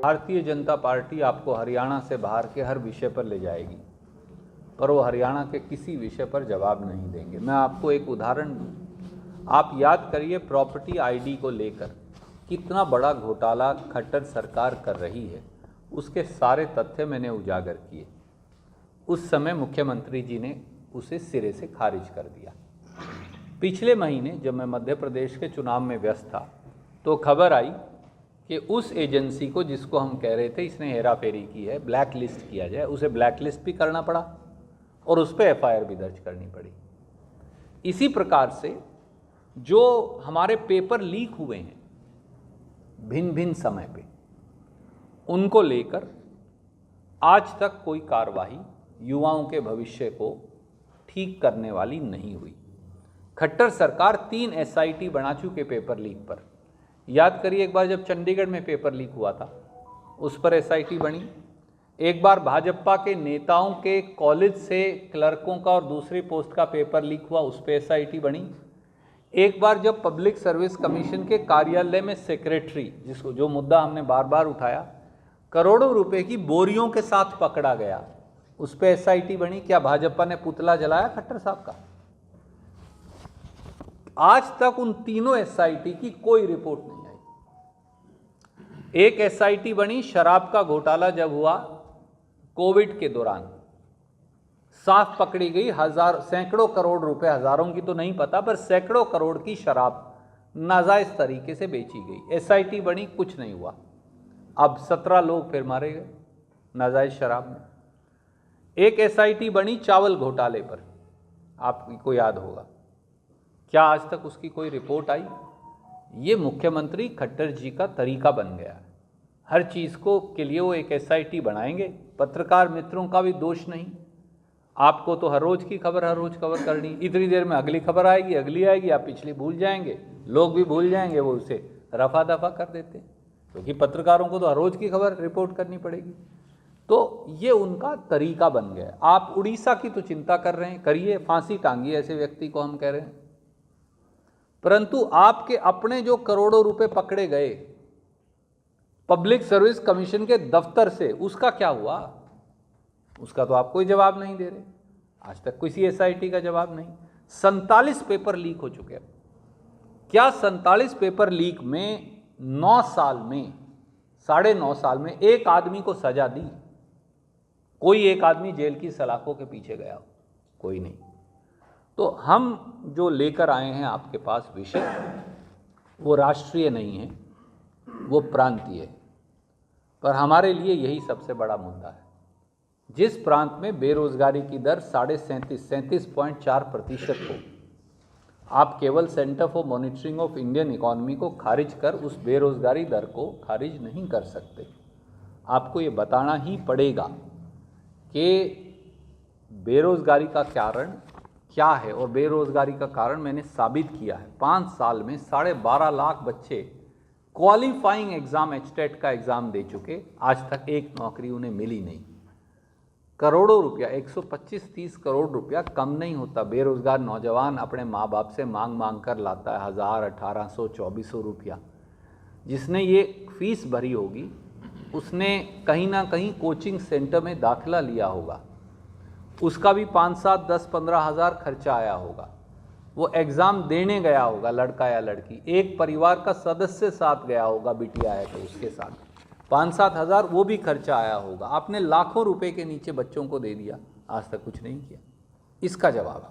Bharatiya Janata party आपको हरियाणा से बाहर के हर विषय पर ले जाएगी, पर वो हरियाणा के किसी विषय पर जवाब नहीं देंगे। मैं आपको एक उदाहरण दूं, आप याद करिए प्रॉपर्टी आईडी को लेकर कितना बड़ा घोटाला खट्टर सरकार कर रही है, उसके सारे तथ्य मैंने उजागर किए। उस समय मुख्यमंत्री जी ने उसे सिरे से खारिज कर दिया। पिछले महीने जब मैं मध्य प्रदेश के चुनाव में व्यस्त था तो खबर आई कि उस एजेंसी को जिसको हम कह रहे थे इसने हेराफेरी की है, ब्लैक लिस्ट किया जाए, उसे ब्लैक लिस्ट भी करना पड़ा और उस पर एफआईआर भी दर्ज करनी पड़ी। इसी प्रकार से जो हमारे पेपर लीक हुए हैं भिन्न भिन्न समय पे, उनको लेकर आज तक कोई कार्रवाई युवाओं के भविष्य को ठीक करने वाली नहीं हुई। खट्टर सरकार 3 एसआईटी बना चुके पेपर लीक पर। याद करिए, एक बार जब चंडीगढ़ में पेपर लीक हुआ था उस पर एसआईटी बनी। एक बार भाजपा के नेताओं के कॉलेज से क्लर्कों का और दूसरी पोस्ट का पेपर लीक हुआ, उस पर एसआईटी बनी। एक बार जब पब्लिक सर्विस कमीशन के कार्यालय में सेक्रेटरी, जिसको जो मुद्दा हमने बार बार उठाया, करोड़ों रुपए की बोरियों के साथ पकड़ा गया, उस पर एसआईटी बनी। क्या भाजपा ने पुतला जलाया खट्टर साहब का? आज तक उन तीनों एसआईटी की कोई रिपोर्ट नहीं आई। एक एसआईटी बनी शराब का घोटाला जब हुआ कोविड के दौरान, साफ पकड़ी गई सैकड़ों करोड़ रुपए, हजारों की तो नहीं पता, पर सैकड़ों करोड़ की शराब नाजायज तरीके से बेची गई। एसआईटी बनी, कुछ नहीं हुआ। अब 17 लोग फिर मारे गए नाजायज शराब में। एक एसआईटी बनी चावल घोटाले पर, आपको याद होगा। क्या आज तक उसकी कोई रिपोर्ट आई? ये मुख्यमंत्री खट्टर जी का तरीका बन गया है। हर चीज़ को के लिए वो एक एसआईटी बनाएंगे। पत्रकार मित्रों का भी दोष नहीं। आपको तो हर रोज़ की खबर हर रोज़ कवर करनी, इतनी देर में अगली खबर आएगी, अगली आएगी, आप पिछली भूल जाएंगे, लोग भी भूल जाएंगे, वो उसे रफा दफा कर देते हैं, क्योंकि पत्रकारों को तो हर रोज़ की खबर रिपोर्ट करनी पड़ेगी। तो ये उनका तरीका बन गया। आप उड़ीसा की तो चिंता कर रहे हैं, करिए, फांसी टांगिए ऐसे व्यक्ति को, हम कह रहे हैं। परंतु आपके अपने जो करोड़ों रुपए पकड़े गए पब्लिक सर्विस कमीशन के दफ्तर से, उसका क्या हुआ? उसका तो आप कोई जवाब नहीं दे रहे। आज तक किसी एसआईटी का जवाब नहीं। 47 पेपर लीक हो चुके हैं। क्या 47 पेपर लीक में 9 साल में, 9.5 साल में एक आदमी को सजा दी? कोई एक आदमी जेल की सलाखों के पीछे गया हो? कोई नहीं। तो हम जो लेकर आए हैं आपके पास विषय, वो राष्ट्रीय नहीं है, वो प्रांतीय है, पर हमारे लिए यही सबसे बड़ा मुद्दा है। जिस प्रांत में बेरोजगारी की दर 37.4% हो, आप केवल centre for monitoring of Indian economy को खारिज कर उस बेरोजगारी दर को खारिज नहीं कर सकते। आपको ये बताना ही पड़ेगा कि बेरोजगारी का कारण क्या है, और बेरोजगारी का कारण मैंने साबित किया है। 5 साल में 12.5 लाख बच्चे क्वालिफाइंग एग्जाम एचटेट का एग्जाम दे चुके, आज तक एक नौकरी उन्हें मिली नहीं। करोड़ों रुपया, 125-30 करोड़ रुपया कम नहीं होता। बेरोजगार नौजवान अपने माँ बाप से मांग मांग कर लाता है 1000, 1800, 2400 रुपया। जिसने ये फीस भरी होगी उसने कहीं ना कहीं कोचिंग सेंटर में दाखिला लिया होगा, उसका भी 5, 7, 10, 15 हज़ार खर्चा आया होगा। वो एग्ज़ाम देने गया होगा, लड़का या लड़की, एक परिवार का सदस्य साथ गया होगा, बिटिया है तो उसके साथ 5-7 हज़ार वो भी खर्चा आया होगा। आपने लाखों रुपए के नीचे बच्चों को दे दिया, आज तक कुछ नहीं किया। इसका जवाब है।